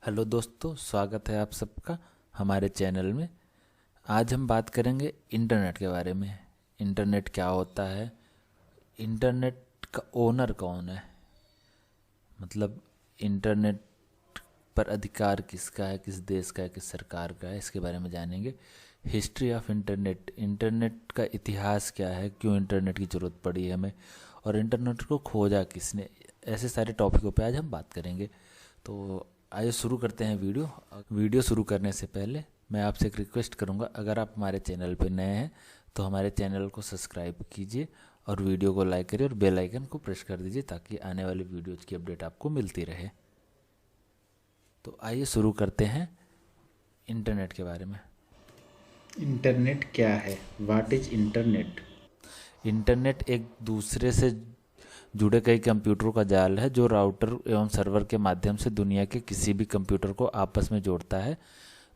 Hello दोस्तों, स्वागत है आप सबका हमारे चैनल में। आज हम बात करेंगे इंटरनेट के बारे में। इंटरनेट क्या होता है, इंटरनेट का ओनर कौन है, मतलब इंटरनेट पर अधिकार किसका है, किस देश का है, किस सरकार का है, इसके बारे में जानेंगे। हिस्ट्री ऑफ इंटरनेट, इंटरनेट का इतिहास क्या है, क्यों इंटरनेट की ज़रूरत पड़ी है हमें, और इंटरनेट को खोजा किसने, ऐसे सारे टॉपिकों पे आज हम बात करेंगे। तो आइए शुरू करते हैं वीडियो शुरू करने से पहले मैं आपसे एक रिक्वेस्ट करूंगा, अगर आप हमारे चैनल पर नए हैं तो हमारे चैनल को सब्सक्राइब कीजिए और वीडियो को लाइक करिए और बेल आइकन को प्रेस कर दीजिए ताकि आने वाली वीडियोज़ की अपडेट आपको मिलती रहे। तो आइए शुरू करते हैं इंटरनेट के बारे में। इंटरनेट क्या है? What is internet? इंटरनेट एक दूसरे से जुड़े कई कंप्यूटरों का जाल है जो राउटर एवं सर्वर के माध्यम से दुनिया के किसी भी कंप्यूटर को आपस में जोड़ता है।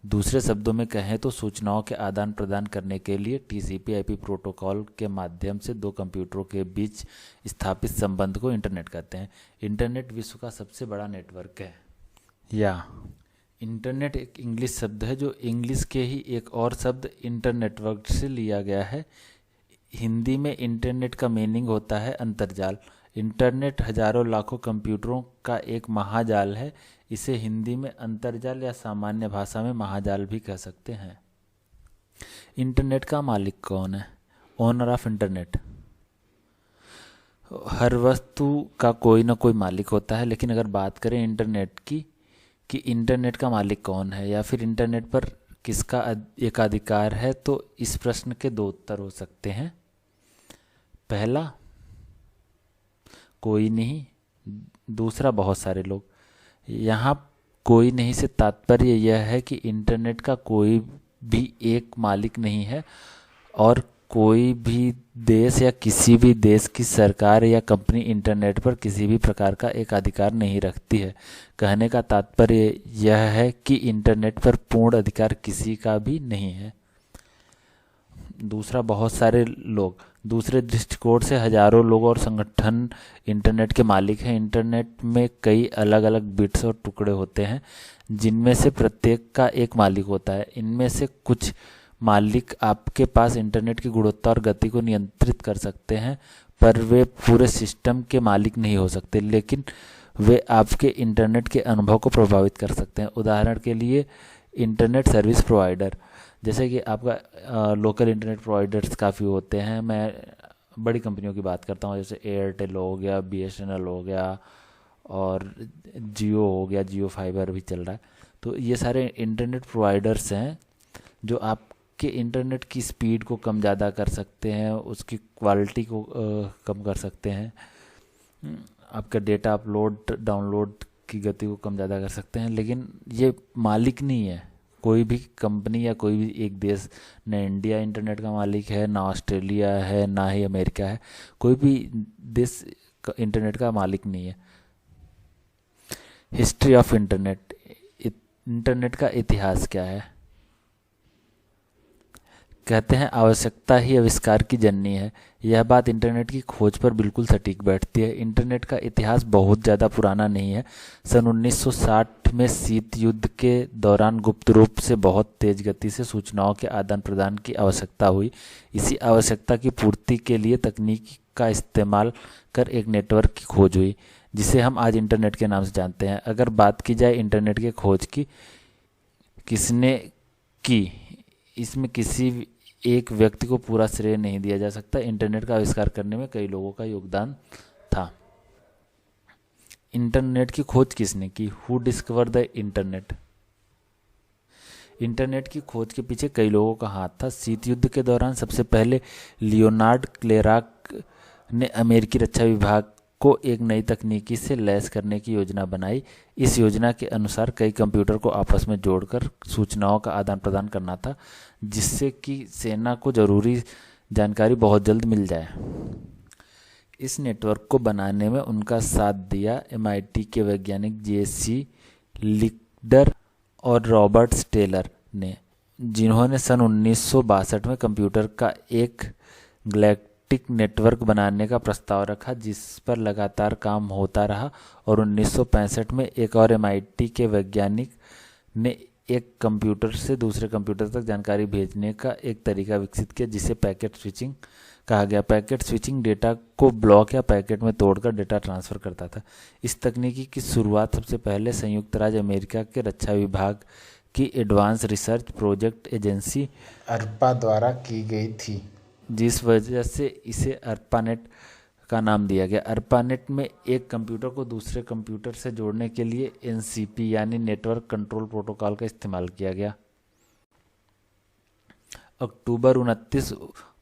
दूसरे शब्दों में कहें तो सूचनाओं के आदान प्रदान करने के लिए टीसीपी/आईपी प्रोटोकॉल के माध्यम से दो कंप्यूटरों के बीच स्थापित संबंध को इंटरनेट कहते हैं। इंटरनेट विश्व का सबसे बड़ा नेटवर्क है। या इंटरनेट एक इंग्लिश शब्द है जो इंग्लिश के ही एक और शब्द इंटरनेटवर्क से लिया गया है। हिंदी में इंटरनेट का मीनिंग होता है अंतर्जाल। इंटरनेट हजारों लाखों कंप्यूटरों का एक महाजाल है। इसे हिंदी में अंतर्जाल या सामान्य भाषा में महाजाल भी कह सकते हैं। इंटरनेट का मालिक कौन है? Owner of internet. हर वस्तु का कोई ना कोई मालिक होता है, लेकिन अगर बात करें इंटरनेट की कि इंटरनेट का मालिक कौन है या फिर इंटरनेट पर किसका एकाधिकार है, तो इस प्रश्न के दो उत्तर हो सकते हैं। पहला, कोई नहीं, दूसरा बहुत सारे लोग। यहाँ कोई नहीं से तात्पर्य यह है कि इंटरनेट का कोई भी एक मालिक नहीं है और कोई भी देश या किसी भी देश की सरकार या कंपनी इंटरनेट पर किसी भी प्रकार का एक अधिकार नहीं रखती है। कहने का तात्पर्य यह है कि इंटरनेट पर पूर्ण अधिकार किसी का भी नहीं है। दूसरा, बहुत सारे लोग। दूसरे दृष्टिकोण से हजारों लोग और संगठन इंटरनेट के मालिक हैं। इंटरनेट में कई अलग अलग बिट्स और टुकड़े होते हैं जिनमें से प्रत्येक का एक मालिक होता है। इनमें से कुछ मालिक आपके पास इंटरनेट की गुणवत्ता और गति को नियंत्रित कर सकते हैं, पर वे पूरे सिस्टम के मालिक नहीं हो सकते, लेकिन वे आपके इंटरनेट के अनुभव को प्रभावित कर सकते हैं। उदाहरण के लिए इंटरनेट सर्विस प्रोवाइडर, जैसे कि आपका लोकल इंटरनेट प्रोवाइडर्स काफ़ी होते हैं। मैं बड़ी कंपनियों की बात करता हूँ, जैसे एयरटेल हो गया, बीएसएनएल हो गया और जियो हो गया, जियो फाइबर भी चल रहा है। तो ये सारे इंटरनेट प्रोवाइडर्स हैं जो आपके इंटरनेट की स्पीड को कम ज़्यादा कर सकते हैं, उसकी क्वालिटी को कम कर सकते हैं, आपका डेटा अपलोड डाउनलोड की गति को कम ज़्यादा कर सकते हैं, लेकिन ये मालिक नहीं है। कोई भी कंपनी या कोई भी एक देश, न इंडिया इंटरनेट का मालिक है, ना ऑस्ट्रेलिया है, ना ही अमेरिका है। कोई भी देश इंटरनेट का मालिक नहीं है। हिस्ट्री ऑफ इंटरनेट, इंटरनेट का इतिहास क्या है? कहते हैं आवश्यकता ही आविष्कार की जननी है। यह बात इंटरनेट की खोज पर बिल्कुल सटीक बैठती है। इंटरनेट का इतिहास बहुत ज़्यादा पुराना नहीं है। सन 1960 में शीत युद्ध के दौरान गुप्त रूप से बहुत तेज गति से सूचनाओं के आदान प्रदान की आवश्यकता हुई। इसी आवश्यकता की पूर्ति के लिए तकनीक का इस्तेमाल कर एक नेटवर्क की खोज हुई जिसे हम आज इंटरनेट के नाम से जानते हैं। अगर बात की जाए इंटरनेट के खोज की किसने की, इसमें किसी एक व्यक्ति को पूरा श्रेय नहीं दिया जा सकता। इंटरनेट का आविष्कार करने में कई लोगों का योगदान था। इंटरनेट की खोज किसने की? Who discover the internet? Internet की खोज के पीछे कई लोगों का हाथ था। शीत युद्ध के दौरान सबसे पहले लियोनार्ड क्लेराक ने अमेरिकी रक्षा विभाग को एक नई तकनीकी से लैस करने की योजना बनाई। इस योजना के अनुसार कई कंप्यूटर को आपस में जोड़कर सूचनाओं का आदान प्रदान करना था, जिससे कि सेना को जरूरी जानकारी बहुत जल्द मिल जाए। इस नेटवर्क को बनाने में उनका साथ दिया एमआईटी के वैज्ञानिक जेसी लिकडर और रॉबर्ट टेलर ने, जिन्होंने सन 1962 में कंप्यूटर का एक गैलेक्टिक ऑप्टिक नेटवर्क बनाने का प्रस्ताव रखा, जिस पर लगातार काम होता रहा और 1965 में एक और MIT के वैज्ञानिक ने एक कंप्यूटर से दूसरे कंप्यूटर तक जानकारी भेजने का एक तरीका विकसित किया, जिसे पैकेट स्विचिंग कहा गया। पैकेट स्विचिंग डेटा को ब्लॉक या पैकेट में तोड़कर डेटा ट्रांसफ़र करता था। इस तकनीकी की शुरुआत सबसे पहले संयुक्त राज्य अमेरिका के रक्षा विभाग की advance research project agency Arpa द्वारा की गई थी, जिस वजह से इसे अर्पानेट का नाम दिया गया। अर्पानेट में एक कंप्यूटर को दूसरे कंप्यूटर से जोड़ने के लिए NCP यानी नेटवर्क कंट्रोल प्रोटोकॉल का इस्तेमाल किया गया। अक्टूबर 29,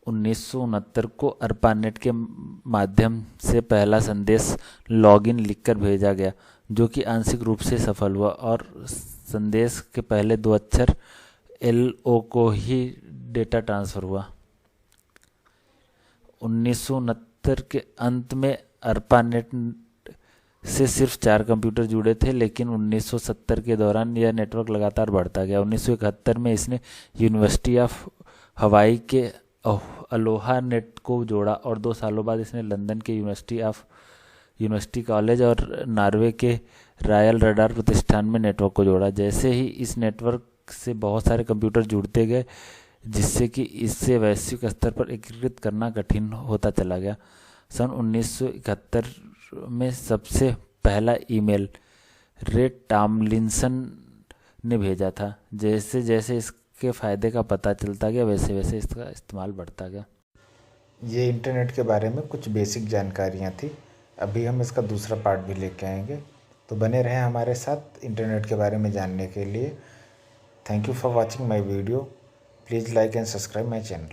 1969 को अर्पानेट के माध्यम से पहला संदेश लॉगिन लिखकर भेजा गया, जो कि आंशिक रूप से सफल हुआ और संदेश के पहले 2 अक्षर LO को ही डेटा ट्रांसफ़र हुआ। 1969 के अंत में अर्पानेट से सिर्फ 4 कंप्यूटर जुड़े थे, लेकिन 1970 के दौरान यह नेटवर्क लगातार बढ़ता गया। 1971 में इसने यूनिवर्सिटी ऑफ हवाई के अलोहा नेट को जोड़ा और 2 सालों बाद इसने लंदन के यूनिवर्सिटी कॉलेज और नॉर्वे के रॉयल रडार प्रतिष्ठान में नेटवर्क को जोड़ा। जैसे ही इस नेटवर्क से बहुत सारे कंप्यूटर जुड़ते गए, जिससे कि इससे वैश्विक स्तर पर एकीकृत करना कठिन होता चला गया। सन 1971 में सबसे पहला ईमेल रे टॉमलिंसन ने भेजा था। जैसे जैसे इसके फ़ायदे का पता चलता गया, वैसे वैसे इसका इस्तेमाल बढ़ता गया। ये इंटरनेट के बारे में कुछ बेसिक जानकारियाँ थी। अभी हम इसका दूसरा पार्ट भी लेके आएंगे, तो बने रहें हमारे साथ इंटरनेट के बारे में जानने के लिए। Thank you for watching my video. Please like and subscribe my channel.